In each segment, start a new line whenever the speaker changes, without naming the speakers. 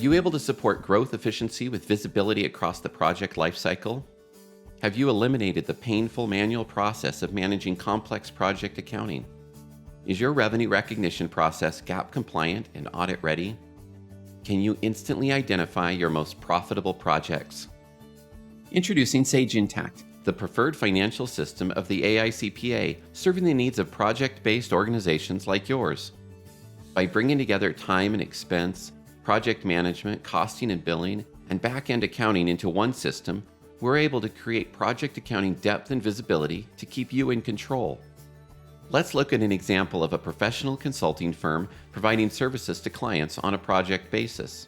you able to support growth efficiency with visibility across the project lifecycle? Have you eliminated the painful manual process of managing complex project accounting? Is your revenue recognition process GAAP compliant and audit ready? Can you instantly identify your most profitable projects? Introducing Sage Intacct, the preferred financial system of the AICPA, serving the needs of project-based organizations like yours. By bringing together time and expense, project management, costing and billing, and back-end accounting into one system, we're able to create project accounting depth and visibility to keep you in control. Let's look at an example of a professional consulting firm providing services to clients on a project basis.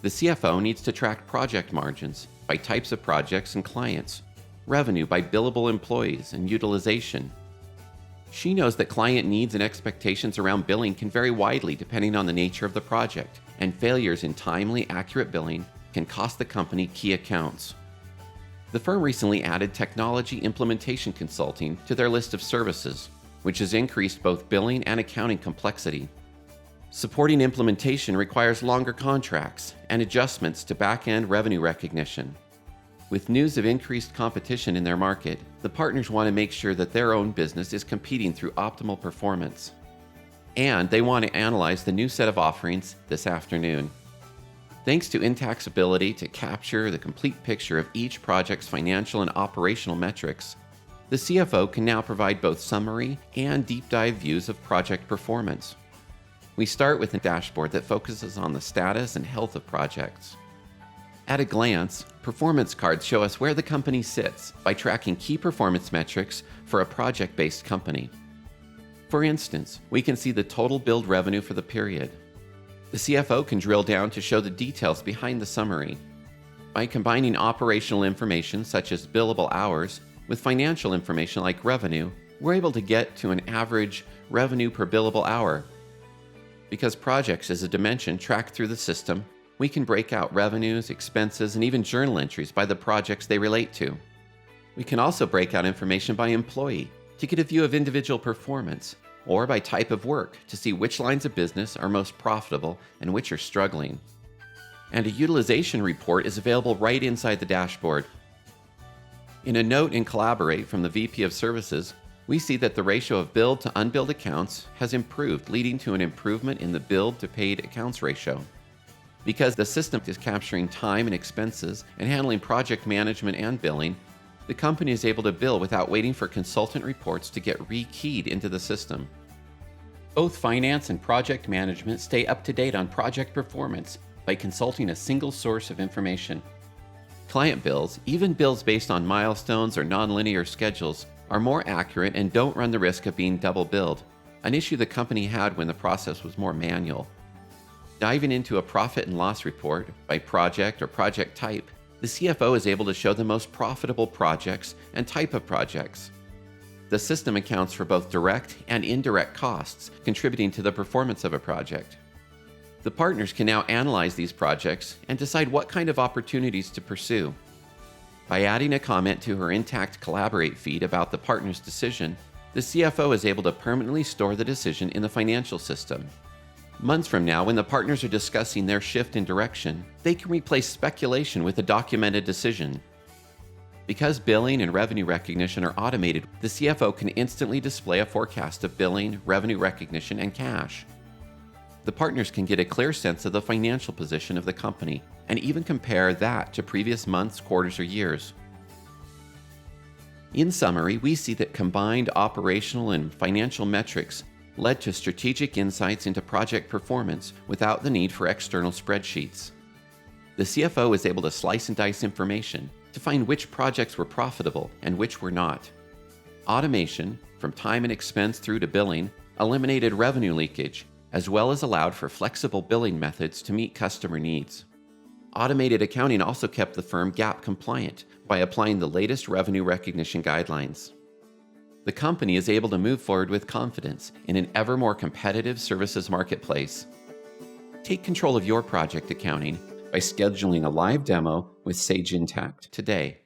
The CFO needs to track project margins by types of projects and clients, revenue by billable employees, and utilization. She knows that client needs and expectations around billing can vary widely depending on the nature of the project, and failures in timely, accurate billing can cost the company key accounts. The firm recently added technology implementation consulting to their list of services, which has increased both billing and accounting complexity. Supporting implementation requires longer contracts and adjustments to back-end revenue recognition. With news of increased competition in their market, the partners want to make sure that their own business is competing through optimal performance. And they want to analyze the new set of offerings this afternoon. Thanks to Intacct's ability to capture the complete picture of each project's financial and operational metrics, the CFO can now provide both summary and deep dive views of project performance. We start with a dashboard that focuses on the status and health of projects. At a glance, performance cards show us where the company sits by tracking key performance metrics for a project-based company. For instance, we can see the total billed revenue for the period. The CFO can drill down to show the details behind the summary. By combining operational information such as billable hours with financial information like revenue, we're able to get to an average revenue per billable hour. Because projects is a dimension tracked through the system, we can break out revenues, expenses, and even journal entries by the projects they relate to. We can also break out information by employee to get a view of individual performance, or by type of work to see which lines of business are most profitable and which are struggling. And a utilization report is available right inside the dashboard. In a note in Collaborate from the VP of Services, we see that the ratio of billed to unbilled accounts has improved, leading to an improvement in the billed to paid accounts ratio. Because the system is capturing time and expenses and handling project management and billing, the company is able to bill without waiting for consultant reports to get rekeyed into the system. Both finance and project management stay up to date on project performance by consulting a single source of information. Client bills, even bills based on milestones or nonlinear schedules, are more accurate and don't run the risk of being double billed, an issue the company had when the process was more manual. Diving into a profit and loss report by project or project type, the CFO is able to show the most profitable projects and type of projects. The system accounts for both direct and indirect costs contributing to the performance of a project. The partners can now analyze these projects and decide what kind of opportunities to pursue. By adding a comment to her Intacct Collaborate feed about the partner's decision, the CFO is able to permanently store the decision in the financial system. Months from now, when the partners are discussing their shift in direction, they can replace speculation with a documented decision. Because billing and revenue recognition are automated, the CFO can instantly display a forecast of billing, revenue recognition, and cash. The partners can get a clear sense of the financial position of the company and even compare that to previous months, quarters, or years. In summary, we see that combined operational and financial metrics led to strategic insights into project performance without the need for external spreadsheets. The CFO is able to slice and dice information to find which projects were profitable and which were not. Automation, from time and expense through to billing, eliminated revenue leakage, as well as allowed for flexible billing methods to meet customer needs. Automated accounting also kept the firm GAAP compliant by applying the latest revenue recognition guidelines. The company is able to move forward with confidence in an ever more competitive services marketplace. Take control of your project accounting by scheduling a live demo with Sage Intacct today.